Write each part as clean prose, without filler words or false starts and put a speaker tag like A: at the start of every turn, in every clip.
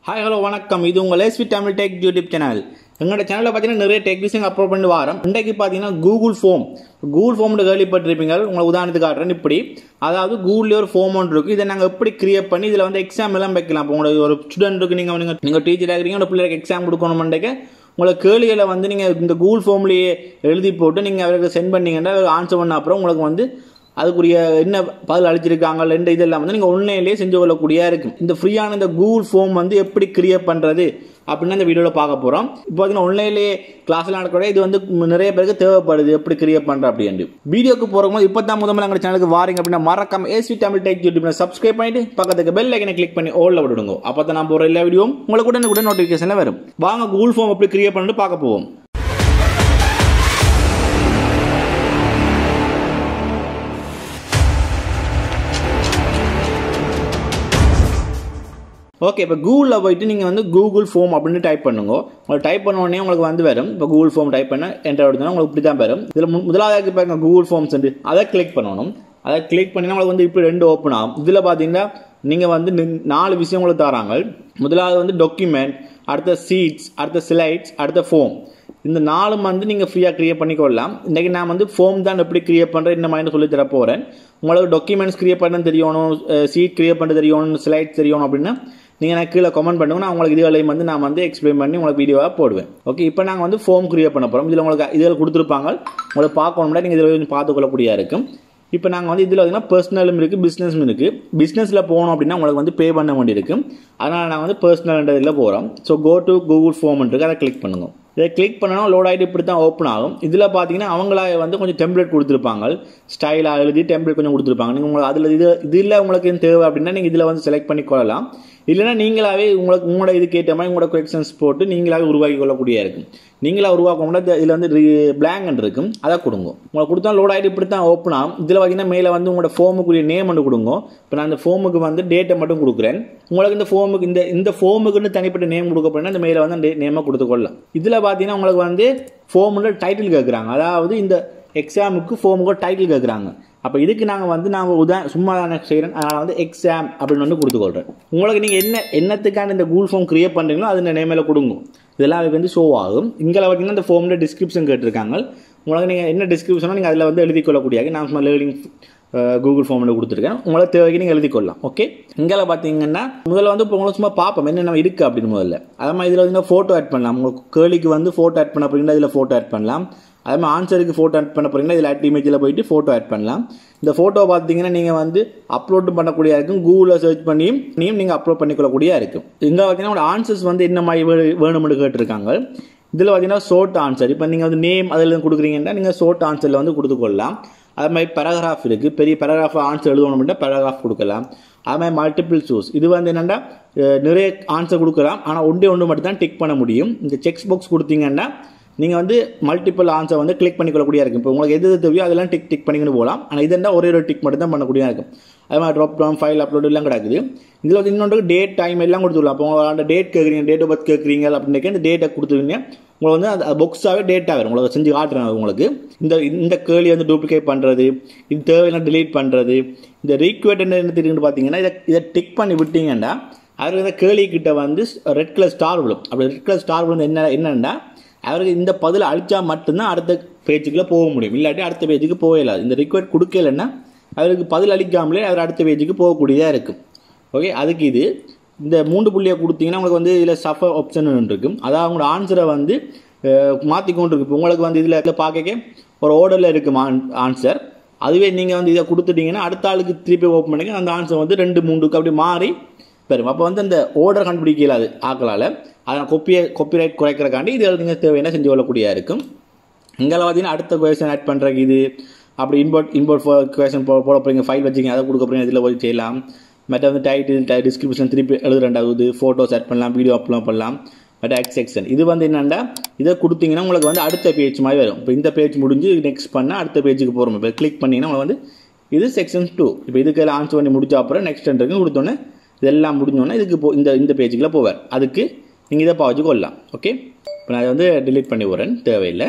A: Hi, hello, வணக்கம். இது உங்கள் SV Tamil tech YouTube channel. எங்களோட சேனலில் பார்த்தீங்கன்னா நிறைய டெக் விஷயம் அப்லோட் பண்ணி வரோம். இன்றைக்கு பார்த்தீங்கன்னா கூகுள் ஃபார்ம்னு கேள்விப்பட்டிருப்பீங்க. உங்களை உதாரணத்துக்கு காட்டுறேன். இப்படி அதாவது கூகுள்லேயே ஒரு ஃபார்ம் ஒன்று இருக்குது. இதை நாங்கள் எப்படி கிரியேட் பண்ணி இதில் வந்து எக்ஸாம் எல்லாம் வைக்கலாம். இப்போ உங்களுக்கு ஒரு ஸ்டூடெண்ட்டுக்கு நீங்கள் டீச்சராக இருக்கிறீங்க, உங்கள் பிள்ளைக்கு எக்ஸாம் கொடுக்கணும்ன்றக்கு உங்களை கேள்விகளை வந்து நீங்கள் இந்த கூகுள் ஃபார்ம்லேயே எழுதி போட்டு நீங்கள் அவருக்கு சென்ட் பண்ணீங்கன்னா ஆன்சர் பண்ண அப்புறம் உங்களுக்கு வந்து அதுக்குரிய என்ன பதில் அளிச்சிருக்காங்க ரெண்டு இதெல்லாம் வந்து நீங்கள் உண்மையிலேயே செஞ்சு கொள்ளக்கூடியதாக இருக்கும். இந்த ஃப்ரீயான இந்த கூகுள் ஃபார்ம் வந்து எப்படி கிரியேட் பண்ணுறது அப்படின்னு இந்த வீடியோவில் பார்க்க போகிறோம். இப்போ பார்த்தீங்கன்னா உண்மையிலேயே கிளாஸில் நடக்கூட இது வந்து நிறைய பேருக்கு தேவைப்படுது எப்படி கிரியேட் பண்ணுற அப்படின்ட்டு. வீடியோக்கு போகிறவங்க இப்போ தான் முதல்ல எங்கள் சேனலுக்கு வாரீங்க அப்படின்னா மறக்காம எஸ்வி தமிழ் டெக் யூடியூப்ல சப்ஸ்கிரைப் பண்ணிட்டு பக்கத்துக்கு பெல் ஐக்கனை கிளிக் பண்ணி ஓல்ல விடுங்க. அப்போ தான் நான் போகிற எல்லா வீடியோவும் உங்களுக்கு கூட நோட்டிஃபிகேஷனில் வரும். வாங்க கூகுள் ஃபார்ம் எப்படி கிரியேட் பண்ணிட்டு பார்க்க போவோம். ஓகே, இப்போ கூகுளில் போயிட்டு நீங்கள் வந்து கூகுள் ஃபார்ம் அப்படின்னு டைப் பண்ணுங்க. உங்களுக்கு டைப் பண்ண உடனே உங்களுக்கு வந்து வரும். இப்போ கூகுள் ஃபார்ம் டைப் பண்ண என்டர் எடுத்தோன்னா உங்களுக்கு இப்படி தான் வரும். இதில் முதலாவது பாருங்க கூகுள் ஃபார்ம்ஸ் அதை கிளிக் பண்ணணும். அதை கிளிக் பண்ணினா உங்களுக்கு வந்து இப்படி ரெண்டு ஓப்பன் ஆகும். இதில் பார்த்தீங்கன்னா நீங்கள் வந்து 4 விஷயம் உங்களுக்கு தராங்க. முதலாவது வந்து டாக்குமெண்ட், அடுத்த சீட்ஸ், அடுத்த ஸ்லைட்ஸ், அடுத்த ஃபார்ம். இந்த 4 வந்து நீங்கள் ஃப்ரீயாக கிரியேட் பண்ணிக்கொள்ளலாம். இன்றைக்கி நான் வந்து ஃபார்ம் தான் எப்படி கிரியேட் பண்ணுறேன் இந்த மாதிரி சொல்லி தர போகிறேன். உங்களுக்கு டாக்குமெண்ட்ஸ் கிரியேட் பண்ண தெரியணும், சீட் கிரியேட் பண்ண தெரியணும், ஸ்லைட்ஸ் தெரியணும் அப்படின்னா நீங்கள் எனக்கு கீழே கமெண்ட் பண்ணுங்க. நான் உங்களுக்கு இதுகளையும் வந்து நான் வந்து எக்ஸ்பிளைன் பண்ணி உங்களுக்கு வீடியோவாக போடுவேன். ஓகே, இப்போ நாங்கள் வந்து ஃபார்ம் கிரியேட் பண்ண போகிறோம். இதில் உங்களுக்கு இதில் கொடுத்துருப்பாங்க. உங்களுக்கு பார்க்கணும்னா நீங்கள் இதில் பார்த்துக்கொள்ளக்கூடியதாக இருக்கும். இப்போ நாங்கள் வந்து இதில் பார்த்தீங்கன்னா பர்சனலும் இருக்குது, பிஸ்னஸும் இருக்குது. பிஸ்னஸில் போகணும் அப்படின்னா உங்களுக்கு வந்து பே பண்ண வேண்டியிருக்கும். அதனால் நாங்கள் வந்து பர்சனல்ன்றதில் போகிறோம். So go to Google form இருக்குது, அதை கிளிக் பண்ணுங்க. இதை கிளிக் பண்ணணும், லோட் ஆகிட்டு இப்படி தான் ஓப்பன் ஆகும். இதில் பார்த்தீங்கன்னா அவங்களா வந்து கொஞ்சம் டெம்ப்ளேட் கொடுத்துருப்பாங்க, ஸ்டைலாக எழுதி டெம்ப்ளேட் கொஞ்சம் கொடுத்துருப்பாங்க. நீங்கள் உங்களுக்கு அதில் இதில் உங்களுக்கு தேவை அப்படின்னா நீங்கள் இதில் வந்து செலக்ட் பண்ணி கொள்ளலாம். இல்லைன்னா நீங்களாவே உங்களோட இதுக்கு ஏற்ற மாதிரி உங்களோட கொலெக்ஷன்ஸ் போட்டு நீங்களாவே உருவாக்கி கொள்ளக்கூடிய இருக்கும். நீங்களாக உருவாக்க முடியாது. இதில் வந்து பிளாங்க் இருக்கும், அதை கொடுங்க. உங்களுக்கு கொடுத்தா லோட் ஆகிட்டு இப்படி தான் ஓப்பன் ஆகும். இதில் பார்த்தீங்கன்னா மேலே வந்து உங்களோட ஃபார்முக்குரிய நேம் மட்டும் கொடுங்க. இப்போ நான் இந்த ஃபார்முக்கு வந்து டேட்டை மட்டும் கொடுக்குறேன். உங்களுக்கு இந்த ஃபார்முக்கு இந்த ஃபார்முக்குன்னு தனிப்பட்ட நேம் கொடுக்க போனால் இந்த மேலே வந்து அந்த நேமை கொடுத்துக்கொள்ளலாம். இதில் பார்த்தீங்கன்னா உங்களுக்கு வந்து ஃபார்முல டைட்டில் கேட்குறாங்க. அதாவது இந்த எக்ஸாமுக்கு ஃபார்முக்கு டைட்டில் கேட்குறாங்க. அப்போ இதுக்கு நாங்கள் சும்மா தான் செய்கிறேன். அதனால் வந்து எக்ஸாம் அப்படின்னு வந்து கொடுத்துக்கொள்கிறேன். உங்களுக்கு நீங்கள் என்னத்துக்கான இந்த கூகுள் ஃபார்ம் கிரியேட் பண்ணுறீங்களோ அது இந்த நேமில் கொடுங்க. இதெல்லாம் அதுக்கு வந்து ஷோ ஆகும். இங்கே பார்த்தீங்கன்னா இந்த ஃபார்மில் டிஸ்கிரிப்ஷன் கேட்டிருக்காங்க. உங்களுக்கு நீங்கள் என்ன டிஸ்கிரிப்ஷனோ நீங்கள் அதில் வந்து எழுதி கொள்ளக்கூடியது. நான் சும்மா லேர்னிங் கூகுள் ஃபார்மில் கொடுத்துருக்கேன். உங்களுக்கு தேவைக்கு நீங்கள் எழுதிக்கொள்ளலாம். ஓகே, இங்கே பார்த்தீங்கன்னா முதல்ல வந்து இப்போ உங்களுக்கு சும்மா பார்ப்போம் என்னென்ன இருக்குது அப்படின்னு. முதல்ல அதே மாதிரி இதில் வந்து ஃபோட்டோ ஆட் பண்ணலாம். உங்களுக்கு கேள்விக்கு வந்து ஃபோட்டோ ஆட் பண்ண போகிறீங்கன்னா இதில் ஃபோட்டோ ஆட் பண்ணலாம். அதே மாதிரி ஆன்சருக்கு ஃபோட்டோ ஆட் பண்ண போகிறீங்கன்னா இதில் ஆட் இமேஜில் போயிட்டு ஃபோட்டோ ஆட் பண்ணலாம். இந்த ஃபோட்டோ பார்த்தீங்கன்னா நீங்கள் வந்து அப்லோட் பண்ணக்கூடியதாக இருக்கும். கூகுளில் சர்ச் பண்ணியும் நீங்கள் அப்லோட் பண்ணிக்கொள்ளக்கூடியதாக இருக்கும். இங்கே பார்த்தீங்கன்னா உங்களோட ஆன்சர்ஸ் வந்து என்ன மாதிரி வேணும்னு கேட்டிருக்காங்க. இதில் பார்த்தீங்கன்னா ஷார்ட் ஆன்சர். இப்போ நீங்கள் வந்து நேம் அதில் கொடுக்குறீங்கன்னா நீங்கள் ஷார்ட் ஆன்சரில் வந்து கொடுத்துக்கொள்ளலாம். அது மாதிரி பேராகிராஃப் இருக்குது. பெரிய பேராகிராஃப் ஆன்சர் எழுதணும் அப்படின்னா பேராகிராஃப் கொடுக்கலாம். அது மாதிரி மல்டிபிள் சூஸ். இது வந்து என்னென்னா நிறைய ஆன்சர் கொடுக்கலாம். ஆனால் ஒன்று மட்டும் தான் டிக் பண்ண முடியும். இந்த செக் பாக்ஸ் கொடுத்தீங்கன்னா நீங்கள் வந்து மல்டிபிள் ஆன்சர் வந்து கிளிக் பண்ணிக்கொள்ளக்கூடியதாக இருக்கும். இப்போ உங்களுக்கு எது தேவையோ அதெல்லாம் டிக் பண்ணிக்கிட்டு போகலாம். ஆனால் இது என்ன ஒரே ஒரு டிக் மட்டும் தான் பண்ணக்கூடியதாக இருக்கும். அது மாதிரி ட்ராப் டவுன் ஃபைல் அப்லோட் எல்லாம் கிடக்குது. இதில் வந்து இன்னொன்று டேட் டைம் எல்லாம் கொடுத்துடலாம். அப்போ உங்களோட டேட் கேட்குறீங்க, டேட் ஆஃப் பர்த் கேட்குறீங்க அப்படின்னு இந்த டேட்டை கொடுத்துருவீங்க. உங்களுக்கு வந்து அந்த புக்ஸாகவே டேட்டாக வரும். உங்களுக்கு செஞ்சு காட்டுறேன். உங்களுக்கு இந்த கேள்வி வந்து டூப்ளிகேட் பண்ணுறது, இது தேவையெல்லாம் டிலீட் பண்ணுறது, இந்த ரீக்வெட் என்ன தெரியுன்னு பார்த்தீங்கன்னா இதை டிக் பண்ணி விட்டீங்கன்னா அவருக்கு இந்த கேள்விக்கிட்ட வந்து ரெட் கலர் ஸ்டார் விழும். அப்படி ரெட் கலர் ஸ்டார் விழுந்து என்னென்னா அவருக்கு இந்த பதில் அழிச்சா மட்டும்தான் அடுத்த பேஜுக்குள்ளே போக முடியும். இல்லாட்டி அடுத்த பேஜுக்கு போகலாது. இந்த ரிக்வெஸ்ட் கொடுக்கலன்னா அவருக்கு பதில் அளிக்காமலே அவர் அடுத்த பேஜுக்கு போகக்கூடியதாக இருக்கும். ஓகே, அதுக்கு இந்த 3 புள்ளியை கொடுத்தீங்கன்னா உங்களுக்கு வந்து இதில் சஃபர் ஆப்ஷன் இருக்கும். அதாவது அவங்களோட ஆன்சரை வந்து மாற்றிக்கொண்டு இருக்கு. இப்போ உங்களுக்கு வந்து இதில் பார்க்க ஒரு ஆர்டரில் இருக்கும் ஆன்சர். அதுவே நீங்கள் வந்து இதை கொடுத்துட்டீங்கன்னா அடுத்த ஆளுக்கு திருப்பி ஓப்பன் பண்ணிக்க அந்த ஆன்சர் வந்து 2 3க்கு அப்படி மாறி பெறும். அப்போ வந்து அந்த ஆர்டர் கண்டுபிடிக்கலாது ஆக்களால். அதனால் காப்பிரைட் குறைக்கிறக்காண்டி இது நீங்கள் தேவையான செஞ்சு கொள்ளக்கூடியதாக இருக்கும். இங்கே பார்த்தீங்கன்னா அடுத்த கொஷன் ஆட் பண்ணுறக்கு இது அப்படி இம்போர்ட் கொஷன் போட போகிறீங்க, ஃபைல் வச்சுக்கிங்க, அதை கொடுக்க போகிறீங்க, இதில் போய் செய்யலாம். மற்ற வந்து டைட்டில் டிஸ்கிரிப்ஷன் திருப்பி எழுதுறேன்டாவது, ஃபோட்டோஸ் ஆட் பண்ணலாம், வீடியோ அப்லோட் பண்ணலாம். மற்ற செக்ஷன் இது வந்து என்னென்னா இதை கொடுத்தீங்கன்னா உங்களுக்கு வந்து அடுத்த பேஜ் மாதிரி வரும். இப்போ இந்த பேஜ் முடிஞ்சு நெக்ஸ்ட் பண்ணால் அடுத்த பேஜுக்கு போகிறோம். இப்போ கிளிக் பண்ணிங்கன்னா உங்களுக்கு வந்து இது செக்ஷன் 2. இப்போ இதுக்கெல்லாம் ஆன்சர் பண்ணி முடிச்ச அப்புறம் நெக்ஸ்ட் இருக்கு கொடுத்தோன்னே இதெல்லாம் முடிஞ்சோன்னே இதுக்கு இந்த பேஜுக்குள்ளே போவார். அதுக்கு நீங்கள் இதை பாவச்சு கொள்ளலாம். ஓகே, இப்போ நான் வந்து டிலீட் பண்ணி போகிறேன், தேவையில்லை.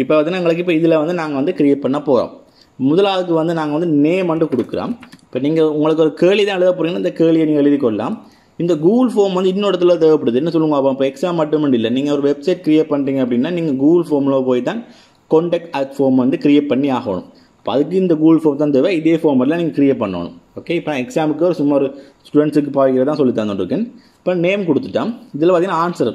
A: இப்போ வந்து எங்களுக்கு இப்போ இதில் வந்து நாங்கள் வந்து கிரியேட் பண்ண போகிறோம். முதலாவதுக்கு வந்து நாங்கள் வந்து நேம் மட்டும் கொடுக்குறோம். இப்போ நீங்கள் உங்களுக்கு ஒரு கேள்வி தான் எழுத போகிறீங்கன்னா இந்த கேள்வியை நீங்கள் எழுதி கொள்ளலாம். இந்த கூகுள் ஃபார்ம் வந்து இன்னொரு இடத்துல தேவைப்படுது. என்ன சொல்லுங்க அப்போ எக்ஸாம் மட்டும் இல்லை, நீங்கள் ஒரு வெப்சைட் கிரியேட் பண்ணுறீங்க அப்படின்னா நீங்கள் கூகுள் ஃபார்மில் போய் தான் கான்டாக்ட் அட் ஃபார்ம் வந்து கிரியேட் பண்ணி ஆகணும். இப்போ அதுக்கு இந்த கூகுள் ஃபார்ம் தான் தேவை. இதே ஃபார்மெல்லாம் நீங்கள் கிரியேட் பண்ணணும். ஓகே, இப்போ நான் எக்ஸாமுக்கு ஒரு சும்மா ஒரு ஸ்டூடெண்ட்ஸுக்கு பாய்க்கிறதான் சொல்லி தந்துட்டுருக்கேன். இப்போ நேம் கொடுத்துட்டோம். இதில் பார்த்தீங்கன்னா ஆன்சர்,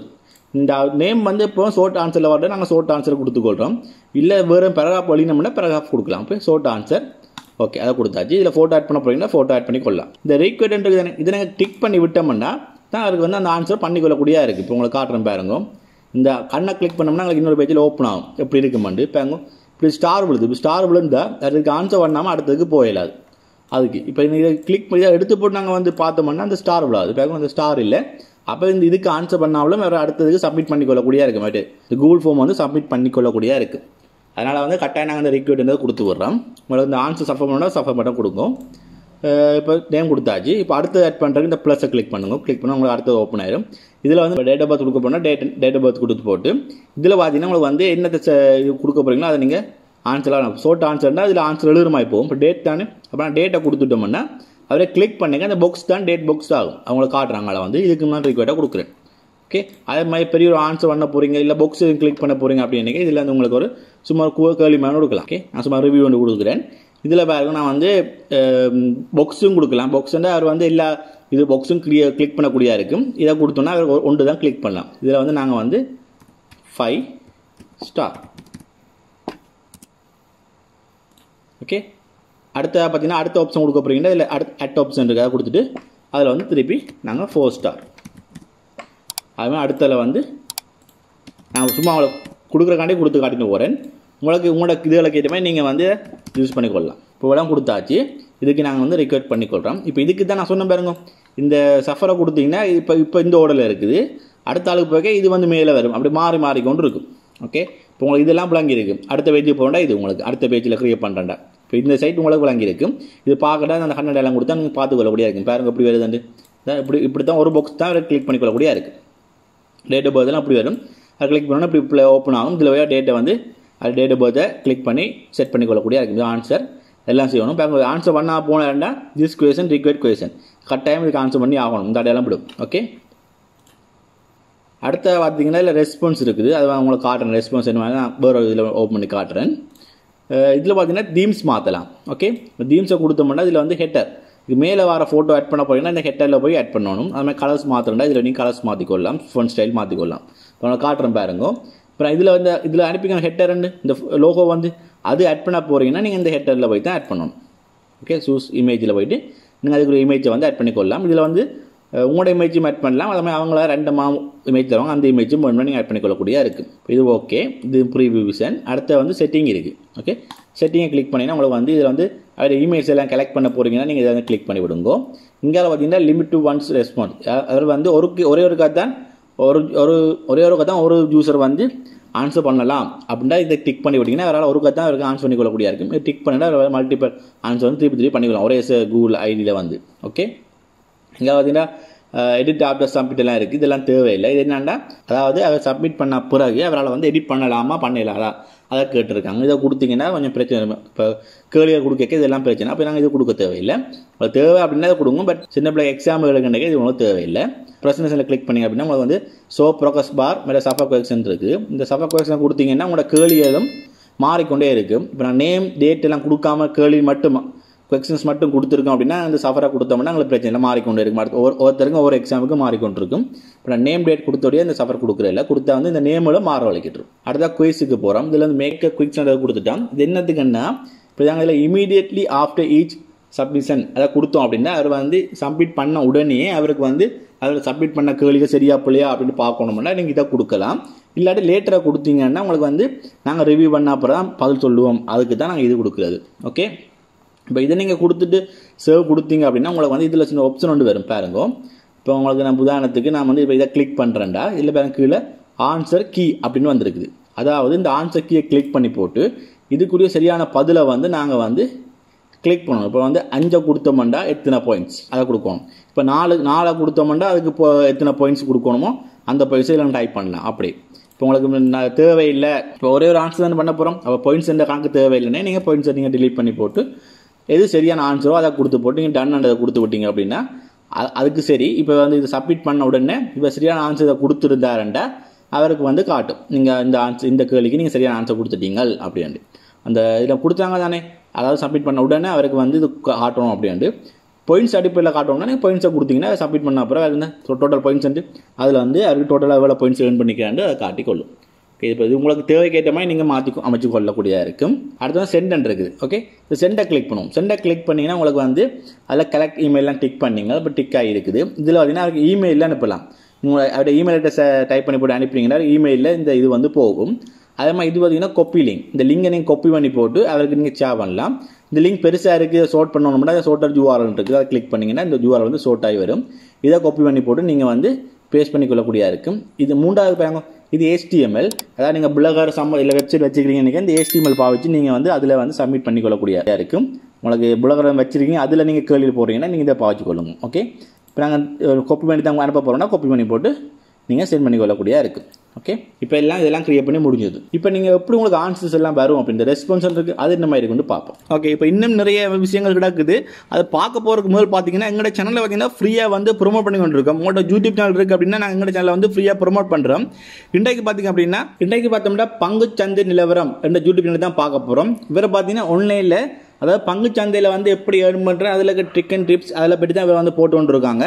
A: இந்த நேம் வந்து இப்போ ஷார்ட் ஆன்சரில் வரட்டும், நாங்கள் ஷார்ட் ஆன்சர் கொடுத்துக்கொள்கிறோம். இல்லை வேறு பேராகிராஃப் வழினோம்னா பேராகிராஃப் கொடுக்கலாம். இப்போ ஷார்ட் ஆன்சர் ஓகே அதை கொடுத்தாச்சு. இதில் ஃபோட்டோ ஆட் பண்ண போகிறீங்கன்னா ஃபோட்டோ ஆட் பண்ணி கொள்ளலாம். இந்த ரீக்வயர்டுன்றது இதை நாங்கள் டிக் பண்ணி விட்டோம்னா தான் அதுக்கு வந்து அந்த ஆன்சர் பண்ணிக்கொள்ளக்கூடியா இருக்குது. இப்போ உங்களுக்கு காட்டுறேன் பாருங்க. இந்த கண்ணை கிளிக் பண்ணோம்னா உங்களுக்கு இன்னொரு பேஜில் ஓப்பன் ஆகும். எப்படி இருக்குமாண்டு பாருங்க. இப்படி ஸ்டார் விழுது. இப்போ ஸ்டார் விழுந்தால் அதுக்கு ஆன்சர் பண்ணாமல் அடுத்ததுக்கு போயிடாது. அதுக்கு இப்போ இதை கிளிக் பண்ணி எடுத்து போட்டு நாங்கள் வந்து பார்த்தோம்னா அந்த ஸ்டார் விழாது. பாருங்க அந்த ஸ்டார் இல்லை. அப்போ இந்த இதுக்கு ஆன்சர் பண்ணாலும் வேறு அடுத்ததுக்கு சப்மிட் பண்ணிக்கொள்ளக்கூடியா இருக்குது. மாதிரி இந்த கூகுள் ஃபார்ம் வந்து சப்மிட் பண்ணிக்கொள்ளக்கூடியா இருக்குது. அதனால் வந்து கட்டாயம் நாங்கள் அந்த ரிக்வயர்டு கொடுத்து விட்றோம். உங்களுக்கு இந்த ஆன்சர் சஃபர் பண்ணால் சஃபர் மட்டும் கொடுக்கும். இப்போ நேம் கொடுத்தாச்சு. இப்போ அடுத்து ஆட் பண்ணுறதுக்கு இந்த ப்ளஸை கிளிக் பண்ணுங்க. கிளிக் பண்ணால் உங்களுக்கு அடுத்தது ஓப்பன் ஆயிடும். இதில் வந்து டேட் ஆஃப் பர்த் கொடுக்க போனால் டேட் ஆஃப் பர்த் கொடுத்து போட்டு இதில் பார்த்தீங்கன்னா உங்களுக்கு வந்து என்னத்தை இது கொடுக்க போகிறீங்களோ அதை நீங்கள் ஆன்சராக ஷார்ட் ஆன்சர்னா இதில் ஆன்சர் எழுதுற மாதிரி போகும். இப்போ டேட் தானே, அப்புறம் டேட்டை கொடுத்துட்டோம்னா அவரை கிளிக் பண்ணுங்க. அந்த பாக்ஸ் தான் டேட் பாக்ஸ் ஆகும். அவங்களுக்கு காட்டுறாங்க. அதை வந்து இதுக்கு நான் ரிக்வயர்டாக கொடுக்குறேன். ஓகே, அதே மாதிரி பெரிய ஒரு ஆன்சர் பண்ண போகிறீங்க, இல்லை பாக்ஸ் கிளிக் பண்ண போகிறீங்க அப்படின்னு இதில் வந்து உங்களுக்கு ஒரு சும்மா கேள்வி மேலே கொடுக்கலாம். ஓகே, நான் சும்மா ரிவ்யூ ஒன்று கொடுக்குறேன். இதில் பாருங்க நான் வந்து பாக்ஸும் கொடுக்கலாம். பாக்ஸ்ன்னா அவர் வந்து எல்லா இது பாக்ஸும் கிளிக் பண்ணக்கூடியா இருக்கும். இதை கொடுத்தோன்னா அவர் ஒன்று தான் கிளிக் பண்ணலாம். இதில் வந்து நாங்கள் வந்து 5 ஸ்டார். ஓகே, அடுத்த பார்த்தீங்கன்னா அடுத்த ஆப்ஷன் கொடுக்க போகிறீங்கன்னா இதில் அடுத்த ஆப்ஷன் இருக்குது. அதை கொடுத்துட்டு அதில் வந்து திருப்பி நாங்கள் 4 ஸ்டார். அதுமாதிரி அடுத்ததில் வந்து நான் சும்மா அவங்களை கொடுக்குறக்காண்டி கொடுத்து காட்டிட்டு போகிறேன். உங்களோட இதுகளை கேட்ட மாதிரி நீங்கள் வந்து யூஸ் பண்ணிக்கொள்ளலாம். இப்போ எல்லாம் கொடுத்தாச்சு. இதுக்கு நாங்கள் வந்து ரிக்வெஸ்ட் பண்ணிக்கொள்கிறோம். இப்போ இதுக்கு தான் நான் சொன்ன பாருங்க, இந்த சஃபரை கொடுத்தீங்கன்னா இப்போ இந்த ஓடலில் இருக்குது. அடுத்த ஆளுக்கு போக இது வந்து மேலே வரும். அப்படி மாறி கொண்டு இருக்கும். ஓகே, இப்போ உங்களுக்கு இதெல்லாம் விளங்கி இருக்கும். அடுத்த பேஜுக்கு போகண்டா இது உங்களுக்கு அடுத்த பேஜில் கிரியேட் பண்ணுறேன்டா. இப்போ இந்த சைட் உங்களுக்கு விளங்கி இருக்கும். இது பார்க்கட்டா அந்த கண்ணாடி எல்லாம் கொடுத்தா நீங்கள் பார்த்துக்கொள்ளக்கூடியா இருக்கும். பாருங்க எப்படி வருதுண்டு. இப்படி தான் ஒரு பாக்ஸ் தான் கிளிக் பண்ணிக்கொள்ளக்கூடியா இருக்குது. டேட் ஆஃப் பர்த்லாம் அப்படி வரும். அதை கிளிக் பண்ணோன்னா இப்படி ஓப்பன் ஆகும். இதில் போய் டேட்டை வந்து அது டேட் ஆஃப் பர்த்தை கிளிக் பண்ணி செட் பண்ணிக்கொள்ளக்கூடிய இருக்குது. ஆன்சர் எல்லாம் செய்யணும். இப்போ ஆன்சர் பண்ணால் போனேன்டா திஸ் கொஷன் ரிக்வயர்ட் கொஷன் கட்டாயம் இதுக்கு ஆன்சர் பண்ணி ஆகணும். இந்த அடையாளம் விடும். ஓகே, அடுத்த பார்த்தீங்கன்னா இதில் ரெஸ்பான்ஸ் இருக்குது. அது உங்களுக்கு காட்டுறேன். ரெஸ்பான்ஸ் என்ன நான் வேறு இதில் ஓப்பன் பண்ணி காட்டுறேன். இதில் பார்த்தீங்கன்னா தீம்ஸ் மாற்றலாம். ஓகே, தீம்ஸை கொடுத்தோம்னா இதில் வந்து ஹெட்டர் இது மேலே வர ஃபோட்டோ ஆட் பண்ண போகிறீங்கன்னா இந்த ஹெட்டரில் போய் ஆட் பண்ணணும். அதுமாதிரி கலர்ஸ் மாற்றணும்னா இதில் நீங்கள் கலர்ஸ் மாற்றிக்கொள்ளலாம். ஃபோன் ஸ்டைல் மாற்றிக்கொள்ளலாம். இப்போ நான் காட்டுறேன் பாருங்க. அப்புறம் இதில் அனுப்பிக்கணும் ஹெட்டர் இந்த லோகோ வந்து அது ஆட் பண்ண போகிறீங்கன்னா நீங்கள் இந்த ஹெட்டரில் போய் தான் ஆட் பண்ணணும். ஓகே, சூஸ் இமேஜில் போய்ட்டு நீங்கள் அதுக்கு ஒரு இமேஜை வந்து ஆட் பண்ணிக்கொள்ளலாம். இதில் வந்து உங்களோட இமேஜும் ஆட் பண்ணலாம். அது மாதிரி அவங்கள ரெண்டமாக இமேஜ் தருவாங்க. அந்த இமேஜும் நீங்கள் ஆட் பண்ணிக்கொள்ளக்கூடிய இருக்குது. இது ஓகே, இது ப்ரீவியூ விஷன். அடுத்த வந்து செட்டிங் இருக்குது. ஓகே, செட்டிங்கை கிளிக் பண்ணிங்கன்னா உங்களுக்கு வந்து இதில் வந்து அதில் இமேஜ் எல்லாம் கலெக்ட் பண்ண போகிறீங்கன்னா நீங்கள் இதை வந்து கிளிக் பண்ணி விடுங்க. இங்கே பார்த்தீங்கன்னா லிமிட் டு ஒன்ஸ் ரெஸ்பான்ஸ். அதில் வந்து ஒரே ஒரு தான் ஒரு யூசர் வந்து ஆன்சர் பண்ணலாம் அப்படின்னா இதை டிக் பண்ணி விட்டிங்கன்னா அவரால் ஒரு தான் அவருக்கு ஆன்சர் பண்ணிக்கொள்ளக்கூடிய இருக்கும். இது டிக் பண்ணினா மல்டிபிள் ஆன்சர் வந்து திருப்பி பண்ணிக்கலாம் ஒரே கூகுள் ஐடியில் வந்து. ஓகே, இங்கே பார்த்தீங்கன்னா எடிட் ஆஃப்டர் சப்மிட் எல்லாம் இருக்குது. இதெல்லாம் தேவையில்லை. இது என்னென்னா அதாவது அவர் சப்மிட் பண்ண பிறகு அவரால் வந்து எடிட் பண்ணலாமா பண்ணலாதா அதை கேட்டிருக்காங்க. இதை கொடுத்தீங்கன்னா கொஞ்சம் பிரச்சனை. இப்போ கேள்வியை கொடுக்க இதெல்லாம் பிரச்சனை. அப்போ நாங்கள் இது கொடுக்க தேவையில்லை. உங்களுக்கு தேவை அப்படின்னா அதை கொடுங்க. பட் சின்ன பிள்ளை எக்ஸாம் எழுதுகின்ற இது உங்களுக்கு தேவையில்லை. ப்ரெசன்டேஷனில் கிளிக் பண்ணிங்க அப்படின்னா உங்களுக்கு வந்து ஷோ ப்ரோக்ரஸ் பார் மேலே சஃபர் கொரெக்ஷன் இருக்குது. இந்த சஃபர் கொரெக்ஷன் கொடுத்தீங்கன்னா உங்களோட கேள்வியும் மாறிக்கொண்டே இருக்குது. இப்போ நான் நேம் டேட் எல்லாம் கொடுக்காம கேள்வி மட்டும் கொஸ்டின்ஸ் மட்டும் கொடுத்துருக்கோம் அப்படின்னா அந்த சஃபராக கொடுத்தோம்னா உங்களுக்கு பிரச்சனை மாறிக்கொண்டு இருக்கும். அடுத்து ஒவ்வொருத்தருக்கும் ஒவ்வொரு எக்ஸாமுக்கு மாறிக்கொண்டிருக்கும். இப்போ நான் நேம் டேட் கொடுத்தோடைய இந்த சஃபர் கொடுக்குறதில்ல. கொடுத்தா வந்து இந்த நேமில் மாற வலிக்கிட்டு. அடுத்தா குயிஸுக்கு போகிறோம். இதில் வந்து மேக் அ குயிக்ஸ் கொடுத்துட்டோம். இது என்னத்துக்குன்னா இப்போ நாங்கள் இதில் இமீடியட்லி ஆஃப்டர் ஈச் சப்மிஷன் அதை கொடுத்தோம் அப்படின்னா அவர் வந்து சப்மிட் பண்ண உடனே அவருக்கு வந்து அதில் சப்மிட் பண்ண கேள்விகள் சரியா பிள்ளையா அப்படின்னு பார்க்கணும்னா நீங்கள் இதை கொடுக்கலாம். இல்லாட்டி லேட்டராக கொடுத்தீங்கன்னா உங்களுக்கு வந்து நாங்கள் ரிவ்யூ பண்ண அப்புறம் தான் பதில் சொல்லுவோம். அதுக்கு தான் நாங்கள் இது கொடுக்குறது. ஓகே, இப்போ இதை நீங்கள் கொடுத்துட்டு சேவ் கொடுத்தீங்க அப்படின்னா உங்களுக்கு வந்து இதில் சின்ன ஆப்ஷன் ஒன்று வரும் பாருங்க. இப்போ உங்களுக்கு நான் உதாரணத்துக்கு நான் வந்து இப்போ இதை கிளிக் பண்ணுறேன்டா. இதில் பாருங்க கீழே ஆன்சர் கீ அப்படின்னு வந்திருக்குது. அதாவது இந்த ஆன்சர் கீயை கிளிக் பண்ணி போட்டு இதுக்குரிய சரியான பதிலை வந்து நாங்கள் வந்து கிளிக் பண்ணணும். இப்போ வந்து 5 கொடுத்தோம்னா எத்தனை பாயிண்ட்ஸ் அதை கொடுக்கணும். இப்போ 4 கொடுத்தோம்னா அதுக்கு இப்போ எத்தனை பாயிண்ட்ஸ் கொடுக்கணுமோ அந்த பாயிண்ட்ஸை இல்லை டைப் பண்ணலாம். அப்படி இப்போ உங்களுக்கு தேவையில்லை. இப்போ ஒரே ஒரு ஆன்சர் தான் பண்ண போகிறோம். அப்போ பாயிண்ட்ஸ் எந்த கணக்கு தேவையில்லைன்னா நீங்கள் பாயிண்ட்ஸை நீங்கள் டிலீட் பண்ணி போட்டு எது சரியான ஆன்சரோ அதை கொடுத்து போட்டு நீங்கள் டன் அதை கொடுத்து விட்டீங்க அப்படின்னா அதுக்கு சரி இப்போ வந்து இது சப்மிட் பண்ண உடனே இப்போ சரியான ஆன்சரை கொடுத்துருந்தாருண்டா அவருக்கு வந்து காட்டும் நீங்கள் இந்த கேள்விக்கு நீங்கள் சரியான ஆன்சர் கொடுத்துட்டீங்க அப்படின்ட்டு அந்த இதில் கொடுத்தாங்க தானே அதாவது சப்மிட் பண்ண உடனே அவருக்கு வந்து இது காட்டணும் அப்படின்ட்டு பாயிண்ட்ஸ் அடிப்படையில் காட்டணும்னா நீங்கள் பாயிண்ட்ஸை கொடுத்தீங்கன்னா சப்மிட் பண்ண அப்புறம் அது டோட்டல் பாயிண்ட்ஸ் வந்து அதில் வந்து அவருக்கு டோட்டலாக எவ்வளோ பாயிண்ட்ஸ் ஏர்ன் பண்ணிக்கிறாண்டு அதை காட்டிக்கொள்ளும். ஓகே இப்போ இது உங்களுக்கு தேவைக்கேற்ற மாதிரி நீங்கள் அமைச்சு கொள்ளக்கூடியதாக இருக்கும். அடுத்து சென்ட் இருக்குது. ஓகே இந்த சென்டை கிளிக் பண்ணுவோம். சென்டை கிளிக் பண்ணிங்கன்னா உங்களுக்கு வந்து அதில் கலெக்ட் இமெயிலாம் டிக் பண்ணிங்க இப்போ டிக் ஆகி இருக்குது. இதில் பார்த்தீங்கன்னா அவருக்கு இமெயிலில் அனுப்பலாம். நீங்கள் அவருடைய இமெயில் அட்ரஸை டைப் பண்ணி போட்டு அனுப்பினீங்கன்னா இமெயிலில் இந்த இது வந்து போகும். அதே மாதிரி இது பார்த்தீங்கன்னா கொப்பி லிங்க். இந்த லிங்கை நீங்கள் கொப்பி பண்ணி போட்டு அவருக்கு நீங்கள் ஷேர் பண்ணலாம். இந்த லிங்க் பெருசாக இருக்குது ஷார்ட் பண்ணணும்னா ஷார்ட்டர் URL இருக்குது அதை கிளிக் பண்ணிங்கன்னா இந்த URL வந்து ஷார்ட் ஆகி வரும். இதை கொப்பி பண்ணி போட்டு நீங்கள் வந்து பேஸ்ட் பண்ணிக்கொள்ளக்கூடியதாக இருக்கும். இது மூன்றாவது பாருங்க இது HTML அதாவது நீங்கள் பிளாகர் இல்லை வெப்சைட் வச்சுக்கிறீங்க இந்த HTML பாவிச்சு நீங்கள் வந்து அதில் வந்து சப்மிட் பண்ணிக்கொள்ளக்கூடியதாக இருக்கும். உங்களுக்கு பிளாகர் வச்சுருக்கீங்க அதில் நீங்கள் கேள்வி போடுறீங்கன்னா நீங்கள் இதை பாவிச்சு கொள்ளுங்க. ஓகே இப்போ நாங்கள் கொப்பி பண்ணி தான் அனுப்ப போகிறோம்னா கொப்பி பண்ணி போட்டு நீங்கள் சென்ட் பண்ணிக்கொள்ளக்கூடியதாக இருக்குது. ஓகே இப்போ இதெல்லாம் கிரியேட் பண்ணி முடிஞ்சது. இப்போ நீங்கள் எப்படி உங்களுக்கு ஆன்சர்ஸ் எல்லாம் வரும் அப்படின்ற ரெஸ்பான்ஸ் இருக்குது அது இந்த மாதிரி வந்து பார்ப்போம். ஓகே இப்போ இன்னும் நிறைய விஷயங்கள் கிடக்குது. அதை பார்க்க போகிறதுக்கு முதல் பார்த்தீங்கன்னா எங்களோட சேனலில் பார்த்தீங்கன்னா ஃப்ரீயாக வந்து ப்ரொமோட் பண்ணி கொண்டு இருக்கோம். உங்களோட யூடியூப் சேனல் இருக்குது அப்படின்னா நாங்கள் எங்களோட சேனலில் வந்து ஃப்ரீயாக ப்ரொமோட் பண்ணுறோம். இன்றைக்கு பார்த்தோம்னா பங்குச்சந்தை நிலவரம் என்ற யூடியூப் சேனல் தான் பார்க்க போகிறோம். இவரை பார்த்தீங்கன்னா ஆன்லைனில் அதாவது பங்குச்சந்தையில் வந்து எப்படி ஏர்ன் பண்ணுறேன் அதில் ட்ரிக் அண்ட் டிப்ஸ் அதில் பற்றி தான் இவர் வந்து போட்டு கொண்டு இருக்காங்க.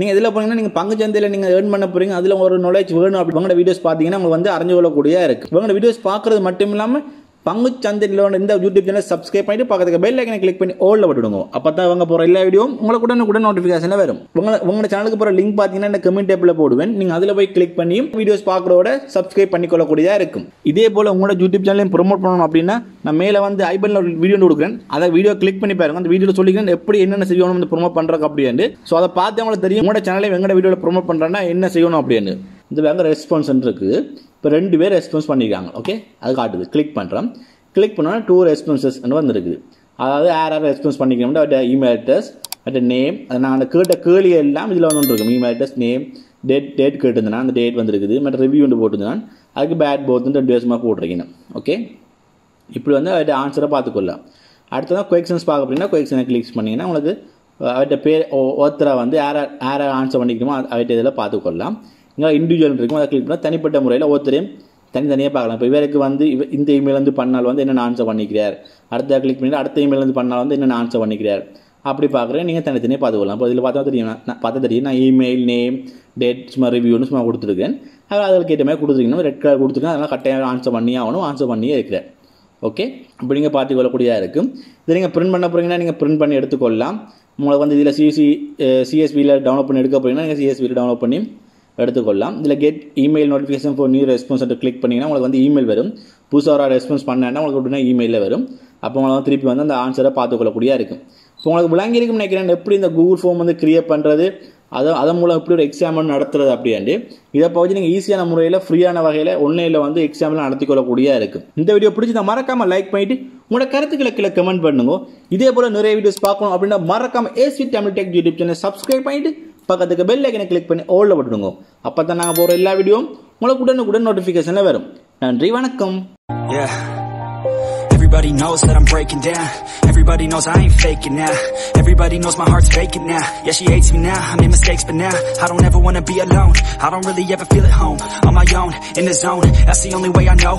A: நீங்கள் இதில் போனீங்கன்னா நீங்கள் பங்குச்சந்தையில் நீங்கள் ஏர்ன் பண்ண போகிறீங்க அதில் ஒரு நாலேஜ் வேணும் அப்படி உங்களோட வீடியோஸ் பார்த்தீங்கன்னா உங்களுக்கு வந்து அறிஞ்சு கொள்ளக்கூடியதாக இருக்குது. உங்களோட வீடியோஸ் பார்க்குறது மட்டும் இல்லாமல் பங்குச்சந்தை நிலவரம் இந்த யூடியூப் சேனல் சப்ஸ்கிரைப் பண்ணிட்டு பக்கத்துக்கு பெல் ஐக்கனை கிளிக் பண்ணி ஓல்ல விட்டுடுங்க. அப்போ தான் அவங்க போகிற எல்லா வீடியோவும் உங்களுக்கு உடனே நோட்டிஃபிகேஷனில் வரும். உங்களோட சேனலுக்கு போகிற லிங்க் பார்த்தீங்கன்னா இந்த கமெண்ட் டேப்பில் போடுவேன். நீங்கள் அதில் போய் கிளிக் பண்ணி வீடியோஸ் பார்க்குறோட சப்ஸ்கிரைப் பண்ணிக்கொள்ளக்கூடியதாக இருக்கும். இதே போல் உங்களோட யூடியூப் சேனலையும் ப்ரொமோட் பண்ணணும் அப்படின்னா நான் மேலே வந்து ஐபனில் ஒரு வீடியோ கொடுக்குறேன். அதை வீடியோ கிளிக் பண்ணி பாருங்க. அந்த வீடியோவில் சொல்லிக்கிறேன் எப்படி என்னென்ன செய்யணும் வந்து ப்ரொமோட் பண்ணுறக்கு அப்படின்னு. ஸோ அதை பார்த்து அவங்களுக்கு தெரியும் உங்களோட சேனலை எங்களோட வீடியோவில் ப்ரொமோட் பண்ணுறேன்னா என்ன செய்யணும் அப்படின்னு. இந்த வேங்க ரெஸ்பான்ஸ் இருக்குது. இப்போ 2 பேர் ரெஸ்பான்ஸ் பண்ணியிருக்காங்க. ஓகே அது காட்டுது. கிளிக் பண்ணுறோம். கிளிக் பண்ணோன்னா 2 ரெஸ்பான்சஸ் வந்துருக்குது. அதாவது யார் ரெஸ்பான்ஸ் பண்ணிக்கணும்னா அவர்கிட்ட இமெயில் அட்ரஸ் அவர்கிட்ட நேம் அதை நான் அந்த கேட்ட கேள்வி எல்லாம் இதில் வந்துருக்கும். இமெயில் அட்ரஸ் நேம் டேட் கேட்டுருந்தேன் அந்த டேட் வந்துருக்குது. மற்ற ரிவ்யூ வந்து போட்டுருந்தேன் அதுக்கு பேட் போத்துன்னு 2 வருஷமாக போட்டிருக்கீங்க. ஓகே இப்படி வந்து அவர்கிட்ட ஆன்சரை பார்த்துக்கொள்ளலாம். அடுத்ததான் கொயக்ஷன்ஸ் பார்க்க அப்படின்னா கொயக்ஷனை கிளிக் பண்ணிங்கன்னா உங்களுக்கு அவர்கிட்ட பேர் ஒருத்தரை வந்து யாரை ஆன்சர் பண்ணிக்கணுமோ அவர்கிட்ட இதில் பார்த்துக்கொள்ளலாம். இங்கே இண்டிவிஜுவல் இருக்கும் அதை கிளிக் பண்ணால் தனிப்பட்ட முறையில் ஒருத்தரையும் தனித்தனியாக பார்க்கலாம். இப்போ இவருக்கு வந்து இந்த இமெயில் வந்து பண்ணால் வந்து என்னென்ன ஆன்சர் பண்ணிக்கிறார், அடுத்த கிளிக் பண்ணி அடுத்த இமெயில் வந்து பண்ணால் வந்து என்னென்ன ஆன்சர் பண்ணிக்கிறார் அப்படி பார்க்குறேன். நீங்கள் தனித்தனியாக பார்த்துக்கலாம். இப்போ இதில் பார்த்தா தெரியும் நான் இமெயில் நேம் டேட் சும்மா ரிவ்யூன்னு சும்மா கொடுத்துருக்கேன். அதில் கேட்ட மாதிரி கொடுத்துருக்கீங்கன்னா ரெட் கலர் கொடுத்துருக்கேன். அதனால் கட்டாயம் ஆன்சர் பண்ணியே ஆகணும். ஆன்சர் பண்ணியே இருக்கிறேன். ஓகே இப்போ நீங்கள் பார்த்துக்கொள்ளக்கூடியதாக இருக்கும். இதை நீங்கள் பிரிண்ட் பண்ண போகிறீங்கன்னா நீங்கள் பிரிண்ட் பண்ணி எடுத்துக்கொள்ளலாம். உங்களுக்கு வந்து இதில் CSVயில் டவுன்லோட் பண்ணி எடுக்க போகிறீங்கன்னா நீங்கள் CSVயில் டவுன்லோட் பண்ணி எடுத்துக்கொள்ளலாம். இதில் get email notification for new response click பண்ணிங்கன்னா உங்களுக்கு வந்து இமெயில் வரும். புதுசாக ரெஸ்பான்ஸ் பண்ணேன்னா உங்களுக்கு உடனே இமெயிலில் வரும். அப்போ உங்களுக்கு திருப்பி வந்து அந்த ஆன்சரை பார்த்துக்கொள்ளக்கூடியதாக இருக்கும். இப்போ உங்களுக்கு விளங்கி இருக்குன்னு நினைக்கிறேன் எப்படி இந்த கூகுள் ஃபார்ம் வந்து கிரியேட் பண்ணுறது அதன் மூலம் எப்படி ஒரு எக்ஸாம் நடத்துறது அப்படின்ட்டு. இதை பற்றி நீங்கள் ஈஸியான முறையில் ஃப்ரீயான வகையில் ஆன்லைனில் வந்து எக்ஸாம்லாம் நடத்திக்கொள்ளக்கூடியதாக இருக்கும். இந்த வீடியோ பிடிச்சி மறக்காமல் லைக் பண்ணிட்டு உங்களோட கருத்துக்களை கீழே கமெண்ட் பண்ணுங்க. இதே போல் நிறைய வீடியோஸ் பார்க்கணும் அப்படின்னா மறக்காமல் AC Tamil tech YouTube channel subscribe பண்ணிட்டு பக்கத்துக்கு பெல் ஐக்கனை கிளிக் பண்ணி ஓல்ல விட்டுடுங்க. அப்போ தான் நாங்கள் போகிற எல்லா வீடியோவும் உங்களுக்கு உடனுக்குடன் நோட்டிஃபிகேஷனில் வரும். நன்றி வணக்கம்.
B: Everybody knows that I'm breaking down. Everybody knows I ain't faking now. Everybody knows my heart's faking now. Yeah, she hates me now, I made mistakes but now I don't ever wanna be alone. I don't really ever feel at home. On my own, in the zone, that's the only way I know.